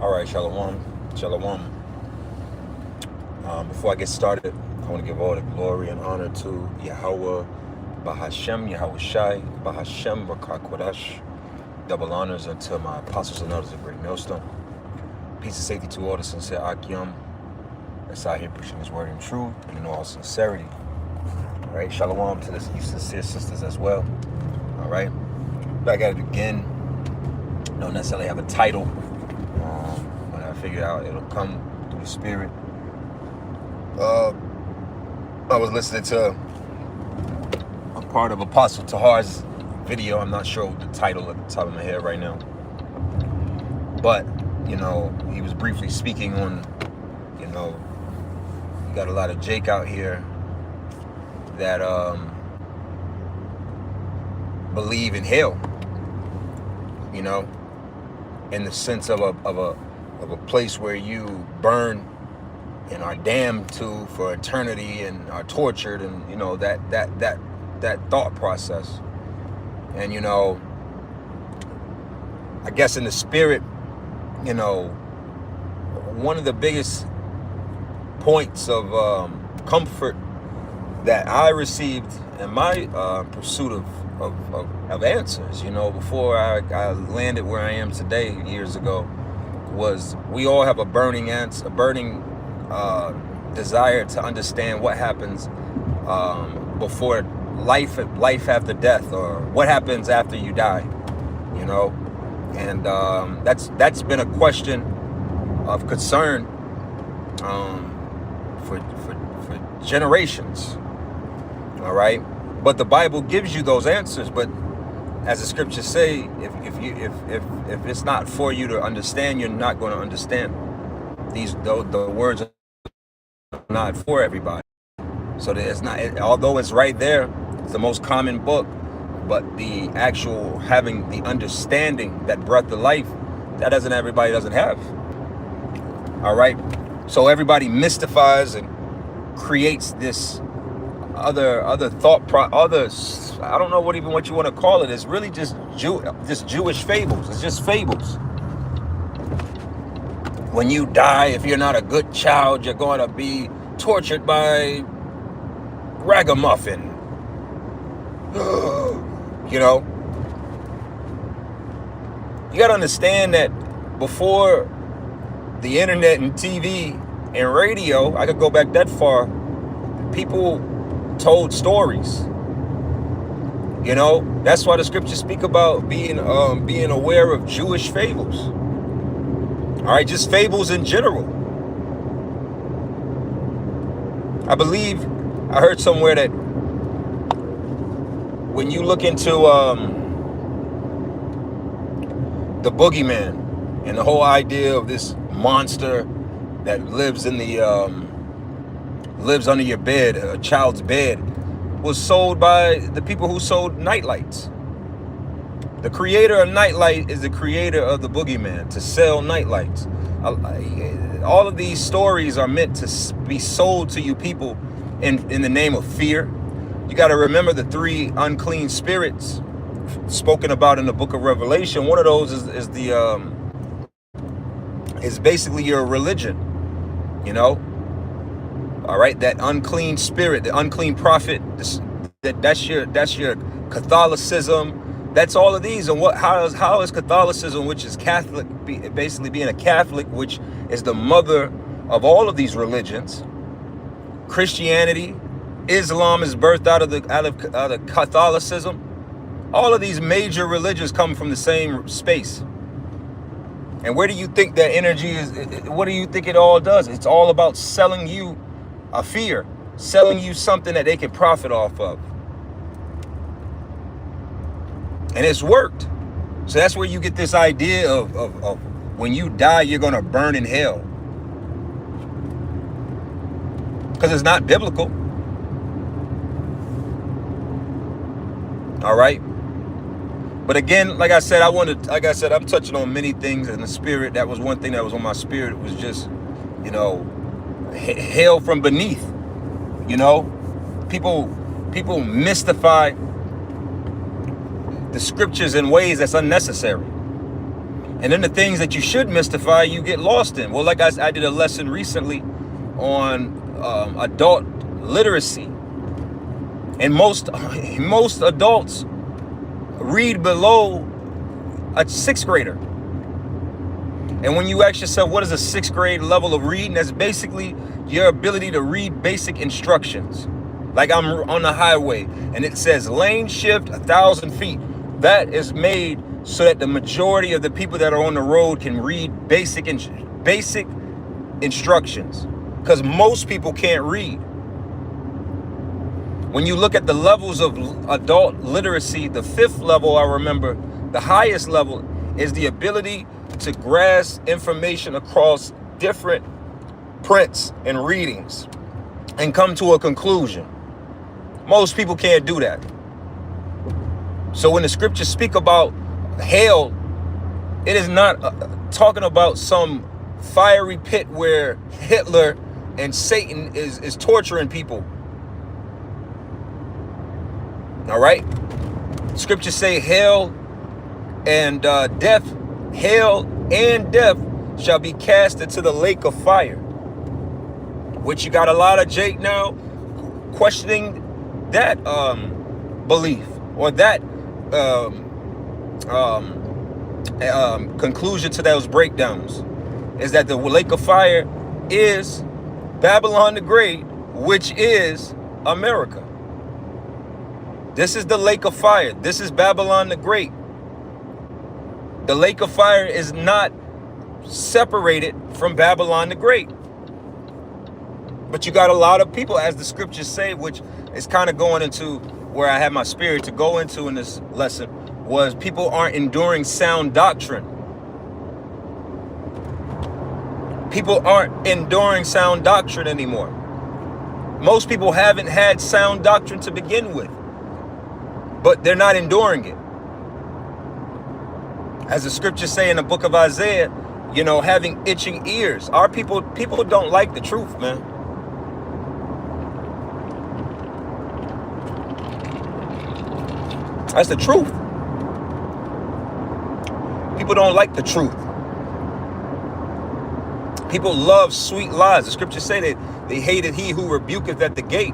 All right, Shalom. Shalom. Before I get started, I want to give all the glory and honor to Yahweh, Bahashem, Yahweh Shai, Bahashem, Rakakwadash. Double honors unto my apostles and elders of Great Millstone. Peace and safety to all the sincere Akim that's out here pushing his word in truth and in all sincerity. All right, Shalom to you sincere sisters as well. All right, back at it again. Don't necessarily have a title. But I figured out it'll come through the spirit. I was listening to a part of Apostle Tahar's video. I'm not sure what the title at the top of my head right now. But, he was briefly speaking on, you got a lot of Jake out here that believe in hell, in the sense of a place where you burn and are damned to for eternity and are tortured, and that thought process. And I guess in the spirit, one of the biggest points of comfort that I received in my pursuit of answers, before I landed where I am today years ago, was we all have a burning desire to understand what happens before life after death, or what happens after you die, and that's been a question of concern for generations. All right, but the Bible gives you those answers. But as the scriptures say, if it's not for you to understand, you're not going to understand. The words are not for everybody. So it's not, although it's right there, it's the most common book, but the actual having the understanding, that breath of life, that everybody doesn't have. All right, so everybody mystifies and creates this other others. I don't know what you want to call it. It's really just Jewish fables. It's just fables. When you die, if you're not a good child, you're going to be tortured by ragamuffin. You got to understand that before the internet and TV and radio, I could go back that far, people told stories. That's why the scriptures speak about being aware of Jewish fables. All right, just fables in general. I heard somewhere that when you look into the boogeyman and the whole idea of this monster that lives in the lives under your bed, a child's bed, was sold by the people who sold nightlights. The creator of nightlight is the creator of the boogeyman, to sell nightlights. All of these stories are meant to be sold to you people in the name of fear. You got to remember the 3 unclean spirits spoken about in the book of Revelation. One of those is basically your religion, All right, that unclean spirit, the unclean prophet, that's your Catholicism. That's all of these. And how is Catholicism, which is Catholic, basically being a Catholic, which is the mother of all of these religions? Christianity, Islam is birthed out of Catholicism. All of these major religions come from the same space. And where do you think that energy is? What do you think it all does? It's all about selling you a fear, selling you something that they can profit off of. And it's worked. So that's where you get this idea of when you die, you're going to burn in hell. Because it's not biblical. All right. But again, like I said, I'm touching on many things in the spirit. That was one thing that was on my spirit. It was just, hell from beneath. People mystify the scriptures in ways that's unnecessary. And then the things that you should mystify, you get lost in. Well, like I did a lesson recently on adult literacy. And most adults read below a 6th grader. And when you ask yourself, what is a 6th grade level of reading? That's basically your ability to read basic instructions. Like I'm on the highway and it says lane shift 1,000 feet. That is made so that the majority of the people that are on the road can read basic instructions, because most people can't read. When you look at the levels of adult literacy, the 5th level, I remember, the highest level is the ability to grasp information across different prints and readings and come to a conclusion. Most people can't do that. So when the scriptures speak about hell, it is not talking about some fiery pit where Hitler and Satan is torturing people. All right? Scriptures say hell and death shall be cast into the lake of fire. Which you got a lot of Jake now questioning that belief or that conclusion to those breakdowns, is that the lake of fire is Babylon the Great, which is America. This is the lake of fire. This is Babylon the Great. The lake of fire is not separated from Babylon the Great. But you got a lot of people, as the scriptures say, which is kind of going into where I had my spirit to go into in this lesson, was people aren't enduring sound doctrine. People aren't enduring sound doctrine anymore. Most people haven't had sound doctrine to begin with, but they're not enduring it. As the scriptures say in the book of Isaiah, you know, having itching ears. Our people don't like the truth, man. That's the truth. People don't like the truth. People love sweet lies. The scriptures say that they hated he who rebuketh at the gate.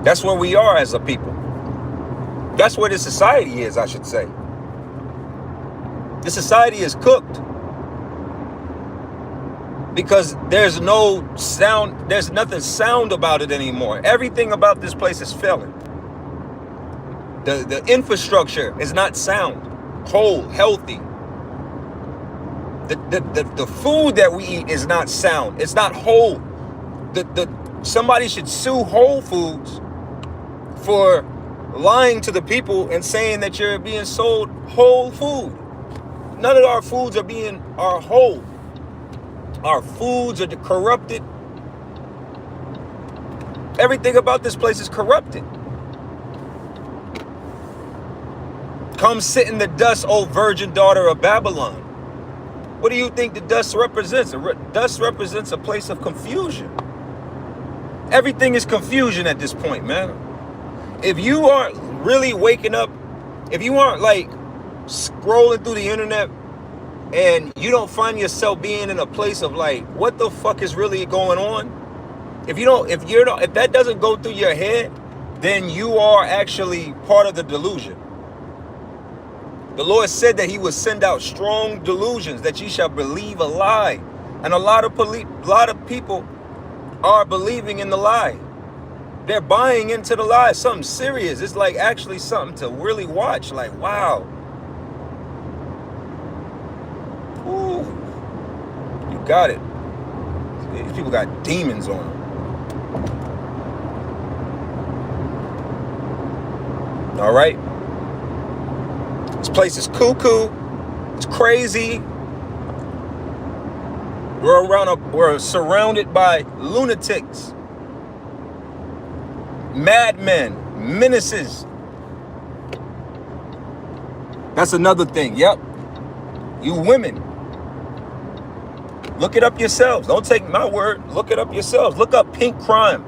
That's where we are as a people. That's where the society is, I should say. The society is cooked. Because there's no sound, there's nothing sound about it anymore. Everything about this place is failing. The infrastructure is not sound, whole, healthy. The food that we eat is not sound. It's not whole. Somebody should sue Whole Foods for lying to the people and saying that you're being sold whole food. None of our foods are whole. Our foods are corrupted. Everything about this place is corrupted. Come sit in the dust, O virgin daughter of Babylon. What do you think the dust represents? Dust represents a place of confusion. Everything is confusion at this point, man. If you aren't really waking up, if you aren't like scrolling through the internet and you don't find yourself being in a place of like, what the fuck is really going on? If that doesn't go through your head, then you are actually part of the delusion. The Lord said that he would send out strong delusions, that ye shall believe a lie. And a lot of people are believing in the lie. They're buying into the lie. Something serious. It's like actually something to really watch. Like, wow. Ooh. You got it. These people got demons on them. All right. This place is cuckoo. It's crazy. We're surrounded by lunatics, madmen, menaces. That's another thing. Yep. You women, look it up yourselves. Don't take my word. Look it up yourselves. Look up pink crime.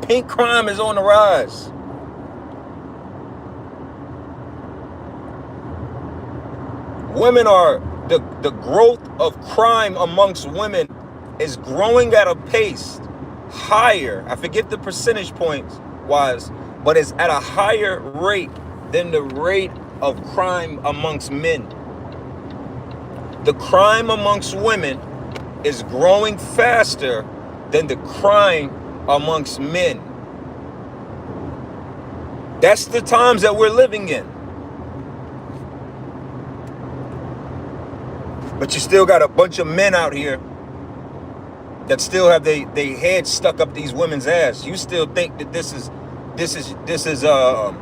Pink crime is on the rise. Women are, the growth of crime amongst women is growing at a pace higher. I forget the percentage points wise, but it's at a higher rate than the rate of crime amongst men. The crime amongst women is growing faster than the crime amongst men. That's the times that we're living in. But you still got a bunch of men out here that still have they heads stuck up these women's ass. You still think that this is some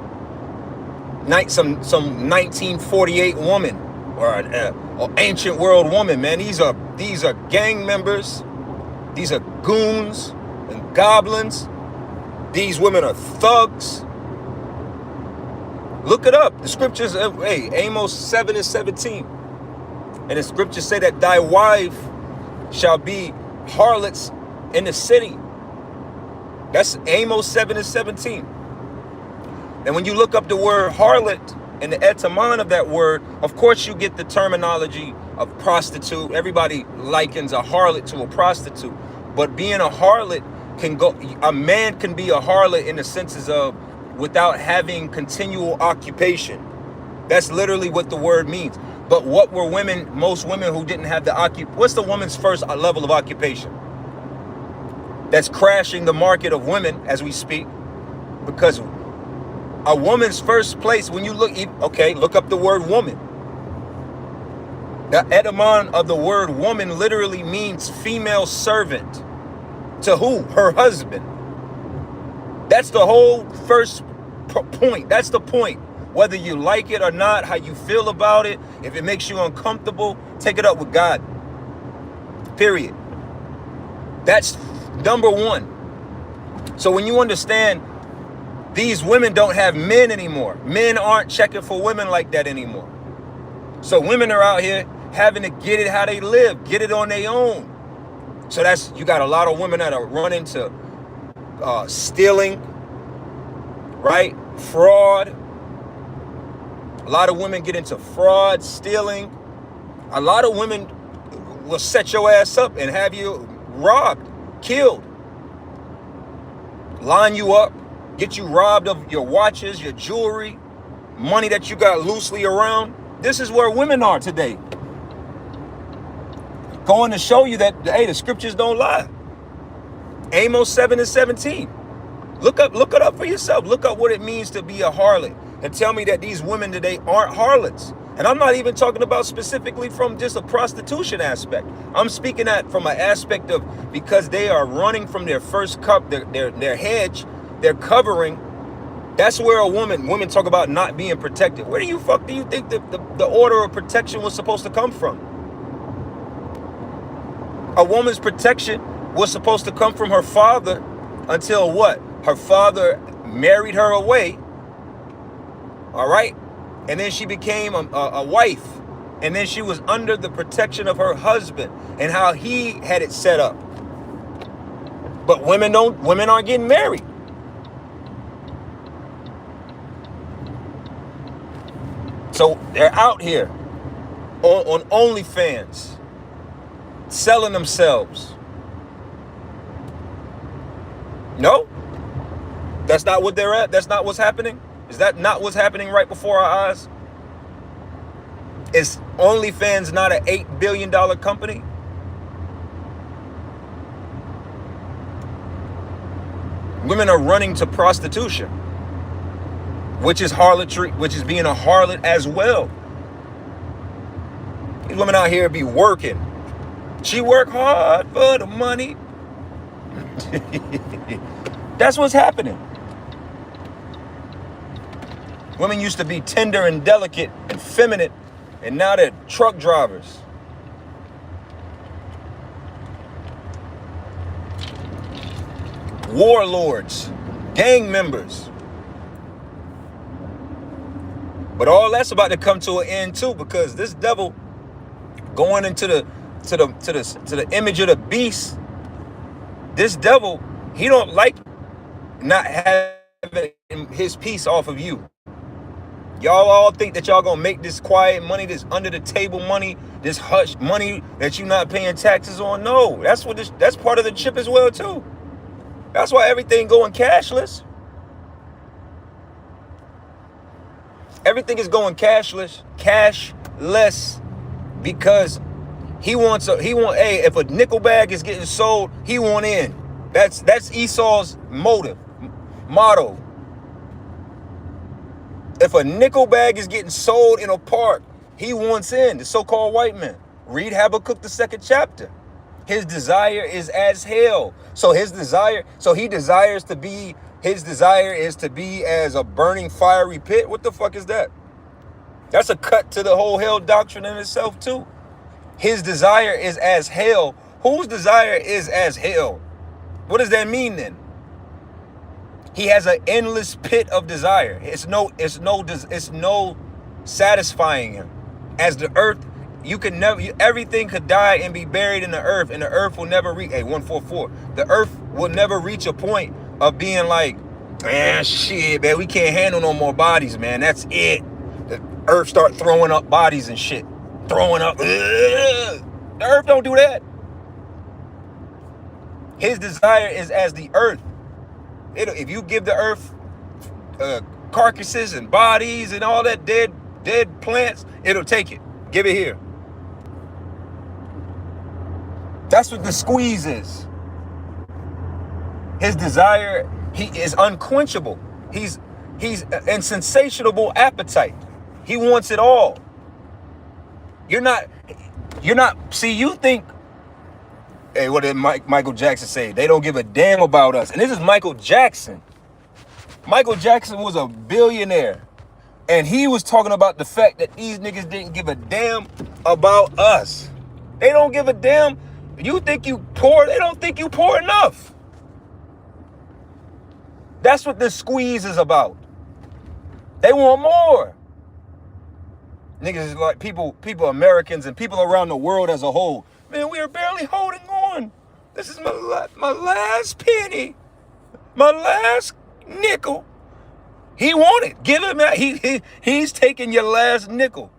1948 woman or an ancient world woman, man. These are gang members. These are goons and goblins. These women are thugs. Look it up. The scriptures, hey, Amos 7:17. And the scriptures say that thy wife shall be harlots in the city. That's Amos 7:17. And when you look up the word harlot and the etymon of that word, of course you get the terminology of prostitute. Everybody likens a harlot to a prostitute. But being a harlot can go, a man can be a harlot in the senses of without having continual occupation. That's literally what the word means. But what were women, most women who didn't have the what's the woman's first level of occupation? That's crashing the market of women as we speak. Because a woman's first place, when you look, okay, look up the word woman. The etymon of the word woman literally means female servant. To who? Her husband. That's the whole first point. That's the point. Whether you like it or not, how you feel about it, if it makes you uncomfortable, take it up with God. Period. That's number one. So when you understand these women don't have men anymore, men aren't checking for women like that anymore. So women are out here having to get it how they live, get it on their own. So that's, you got a lot of women that are running to stealing, right? Fraud. A lot of women get into fraud, stealing. A lot of women will set your ass up and have you robbed, killed, line you up, get you robbed of your watches, your jewelry, money that you got loosely around. This is where women are today. Going to show you that, hey, the scriptures don't lie. Amos 7:17. Look it up for yourself. Look up what it means to be a harlot and tell me that these women today aren't harlots. And I'm not even talking about specifically from just a prostitution aspect. I'm speaking at from an aspect of because they are running from their first cup, their hedge, their covering. That's where women talk about not being protected. Where do you think the order of protection was supposed to come from? A woman's protection was supposed to come from her father until what? Her father married her away. All right. And then she became a wife. And then she was under the protection of her husband and how he had it set up. But women aren't getting married. So they're out here on OnlyFans, selling themselves. No, that's not what they're at. That's not what's happening. Is that not what's happening right before our eyes? Is OnlyFans not an $8 billion company? Women are running to prostitution, which is harlotry, which is being a harlot as well. These women out here be working. She work hard for the money. That's what's happening. Women used to be tender and delicate and feminine, and now they're truck drivers. Warlords, gang members. But all that's about to come to an end too, because this devil going into the image of the beast. This devil, he don't like not having his piece off of you. Y'all all think that y'all gonna make this quiet money, this under the table money, this hush money that you not paying taxes on. No, that's part of the chip as well too. That's why everything going cashless. Everything is going cashless, because hey, if a nickel bag is getting sold, he want in. That's Esau's motto. If a nickel bag is getting sold in a park, he wants in, the so-called white man. Read Habakkuk, the 2nd chapter. His desire is as hell. His desire is to be as a burning fiery pit. What the fuck is that? That's a cut to the whole hell doctrine in itself too. His desire is as hell. Whose desire is as hell? What does that mean then? He has an endless pit of desire. It's no satisfying him. As the earth, everything could die and be buried in the earth, and the earth will never reach. Hey, 144. The earth will never reach a point of being like, man, shit, man, we can't handle no more bodies, man. That's it. The earth start throwing up bodies and shit. Throwing up. The earth don't do that. His desire is as the earth. If you give the earth carcasses and bodies and all that dead plants, it'll take it. Give it here. That's what the squeeze is. His desire, he is unquenchable. He's insatiable appetite. He wants it all. You're not, see, you think, hey, what did Michael Jackson say? They don't give a damn about us. And this is Michael Jackson. Michael Jackson was a billionaire. And he was talking about the fact that these niggas didn't give a damn about us. They don't give a damn. You think you poor? They don't think you poor enough. That's what this squeeze is about. They want more. Niggas is like people, Americans and people around the world as a whole. Man, we are barely holding on. This is my last penny. My last nickel. He want it. Give him that. He's taking your last nickel.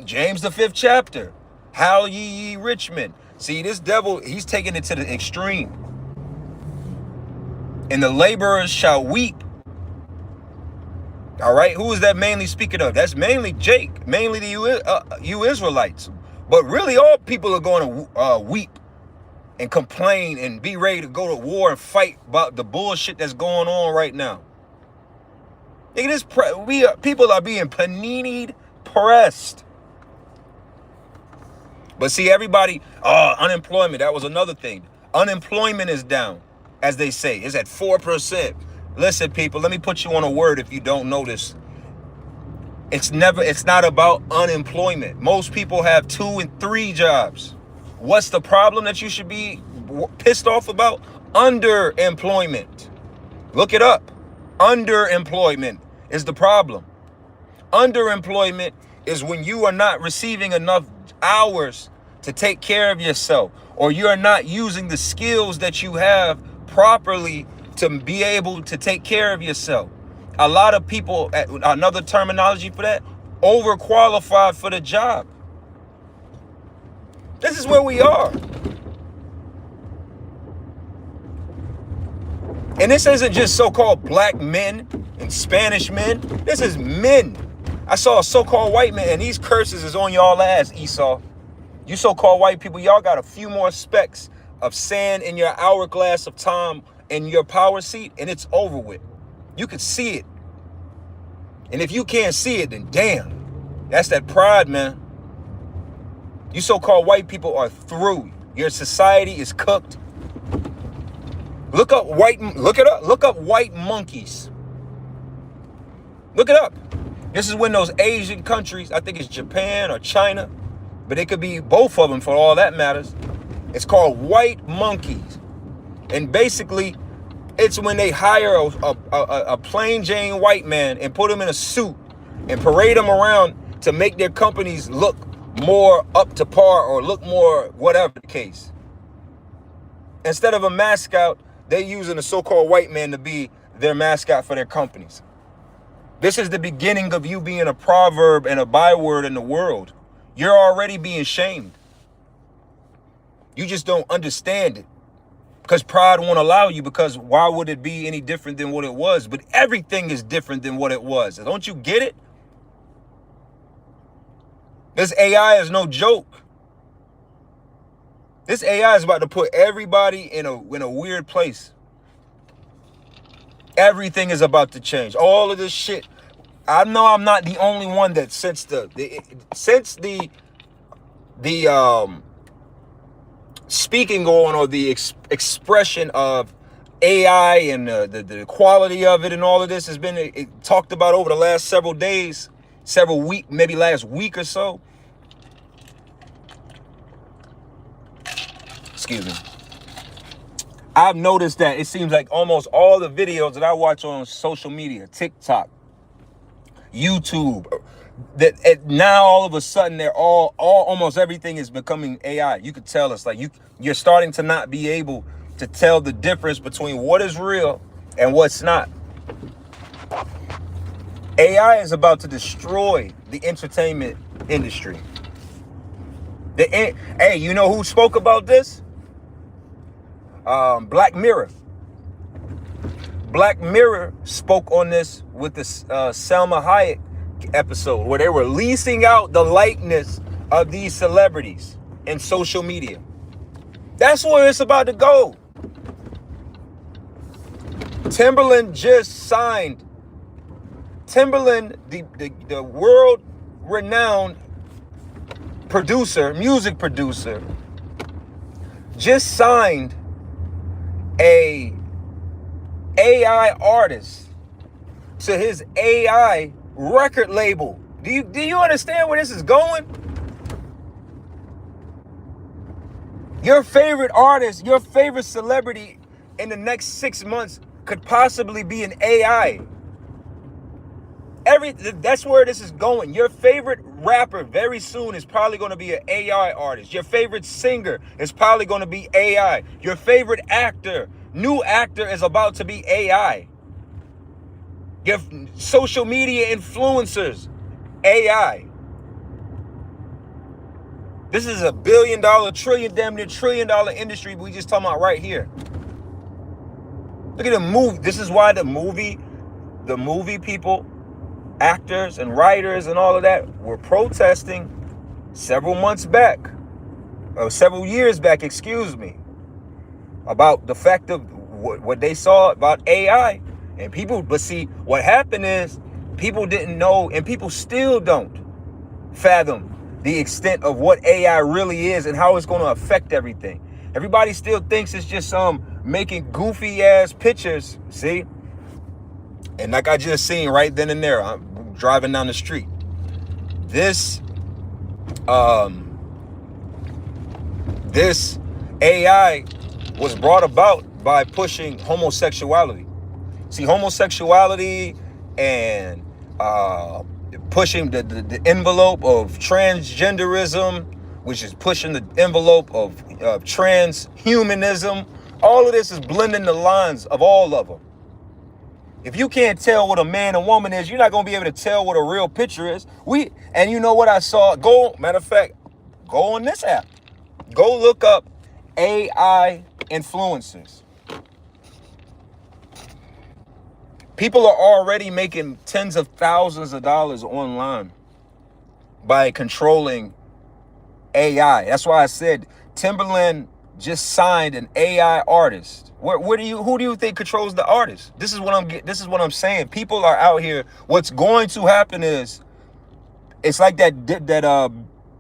James the 5th chapter. Howl ye rich men. See, this devil, he's taking it to the extreme. And the laborers shall weep. All right, who is that mainly speaking of? That's mainly Jake, mainly you Israelites. But really, all people are going to weep and complain and be ready to go to war and fight about the bullshit that's going on right now. People are being panini'd pressed. But see, everybody, unemployment, that was another thing. Unemployment is down, as they say. It's at 4%. Listen, people, let me put you on a word if you don't know this. It's not about unemployment. Most people have 2 and 3 jobs. What's the problem that you should be pissed off about? Underemployment. Look it up. Underemployment is the problem. Underemployment is when you are not receiving enough hours to take care of yourself, or you are not using the skills that you have properly to be able to take care of yourself. A lot of people, another terminology for that, overqualified for the job. This is where we are. And this isn't just so-called black men and Spanish men. This is men. I saw a so-called white man, and these curses is on y'all ass, Esau. You so-called white people, y'all got a few more specks of sand in your hourglass of time in your power seat, and it's over with. You could see it. And if you can't see it, then damn. That's that pride, man. You so-called white people are through. Your society is cooked. Look it up. Look up white monkeys. Look it up. This is when those Asian countries, I think it's Japan or China, but it could be both of them for all that matters. It's called white monkeys. And basically, it's when they hire a plain Jane white man and put him in a suit and parade him around to make their companies look more up to par or look more whatever the case. Instead of a mascot, they're using a so-called white man to be their mascot for their companies. This is the beginning of you being a proverb and a byword in the world. You're already being shamed. You just don't understand it. Because pride won't allow you, because why would it be any different than what it was? But everything is different than what it was. Don't you get it? This AI is no joke. This AI is about to put everybody in a weird place. Everything is about to change. All of this shit. I know I'm not the only one that since the speaking on, or the expression of AI and the quality of it and all of this has been talked about over the last several days, several weeks, maybe last week or so. Excuse me. I've noticed that it seems like almost all the videos that I watch on social media, TikTok, YouTube, that now all of a sudden they're all almost everything is becoming AI. You could tell it's like you're starting to not be able to tell the difference between what is real and what's not. AI is about to destroy the entertainment industry. Hey, you know who spoke about this? Black Mirror. Black Mirror spoke on this with the Selma Hayek episode, where they were leasing out the likeness of these celebrities in social media. That's where it's about to go. Timberland just signed. Timberland, the world-renowned producer, music producer, just signed a AI artist to his AI record label. Do you understand where this is going? Your favorite artist, your favorite celebrity in the next 6 months could possibly be an AI. That's where this is going. Your favorite rapper very soon is probably going to be an AI artist. Your favorite singer is probably going to be AI. Your favorite actor, new actor, is about to be AI. Your social media influencers, AI. This is $1 billion, damn near $1 trillion industry we just talking about right here. Look at the movie. This is why the movie people, actors and writers and all of that were protesting several years back, excuse me, about the fact of what they saw about AI. And people, but see, what happened is people didn't know, and people still don't fathom the extent of what AI really is and how it's going to affect everything. Everybody still thinks it's just making goofy ass pictures, see? And like I just seen right then and there, I'm driving down the street. This AI was brought about by pushing homosexuality. See, homosexuality and pushing the envelope of transgenderism, which is pushing the envelope of transhumanism. All of this is blending the lines of all of them. If you can't tell what a man and woman is, you're not going to be able to tell what a real picture is. And you know what I saw? Matter of fact, go on this app. Go look up AI influencers. People are already making tens of thousands of dollars online by controlling AI. That's why I said Timberland just signed an AI artist. Who do you think controls the artist? This is what I'm saying. People are out here. What's going to happen is, it's like that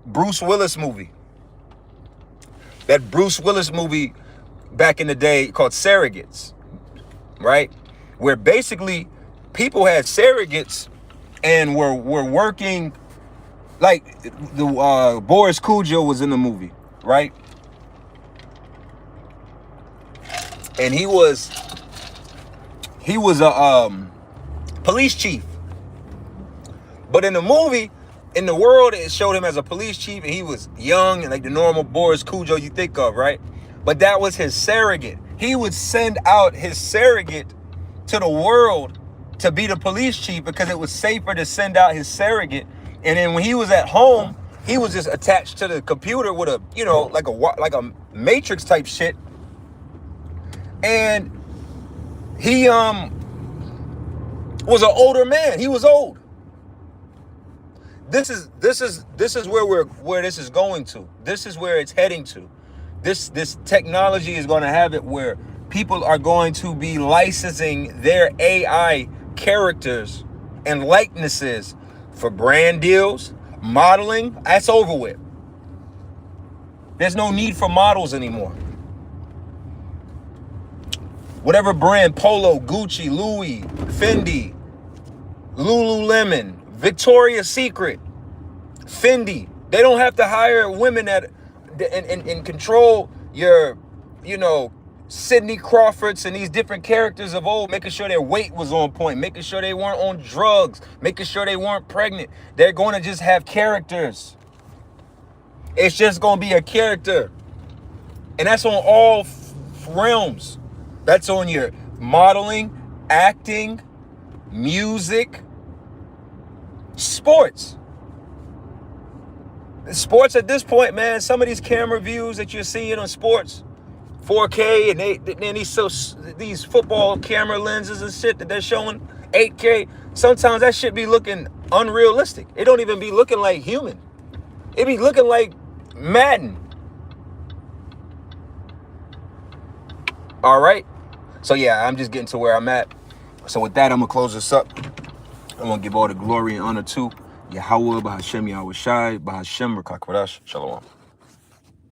Bruce Willis movie. That Bruce Willis movie back in the day called Surrogates, right? Where basically people had surrogates and were working, like the Boris Cujo was in the movie, right? And he was a police chief. But in the movie, in the world, it showed him as a police chief, and he was young and like the normal Boris Cujo you think of, right? But that was his surrogate. He would send out his surrogate to the world to be the police chief because it was safer to send out his surrogate. And then when he was at home, he was just attached to the computer with a, you know, like a matrix type shit. And he was an older man. He was old. This is where this is going to. This is where it's heading to. This technology is going to have it where people are going to be licensing their AI characters and likenesses for brand deals, modeling. That's over with. There's no need for models anymore. Whatever brand, Polo, Gucci, Louis, Fendi, Lululemon, Victoria's Secret, Fendi, they don't have to hire women that and control your, you know, Sidney Crawfords and these different characters of old, making sure their weight was on point, making sure they weren't on drugs, making sure they weren't pregnant. They're going to just have characters. It's just going to be a character. And that's on all realms. That's on your modeling, acting, music, sports. Sports at this point, man, some of these camera views that you're seeing on sports, 4K, and these football camera lenses and shit that they're showing 8K. Sometimes that shit be looking unrealistic. It don't even be looking like human. It be looking like Madden. All right. So yeah, I'm just getting to where I'm at. So with that, I'm gonna close this up. I'm gonna give all the glory and honor to Yahweh, Bahashem, Yahweh Shai, Bahashem, Rakakwadash, Shalom.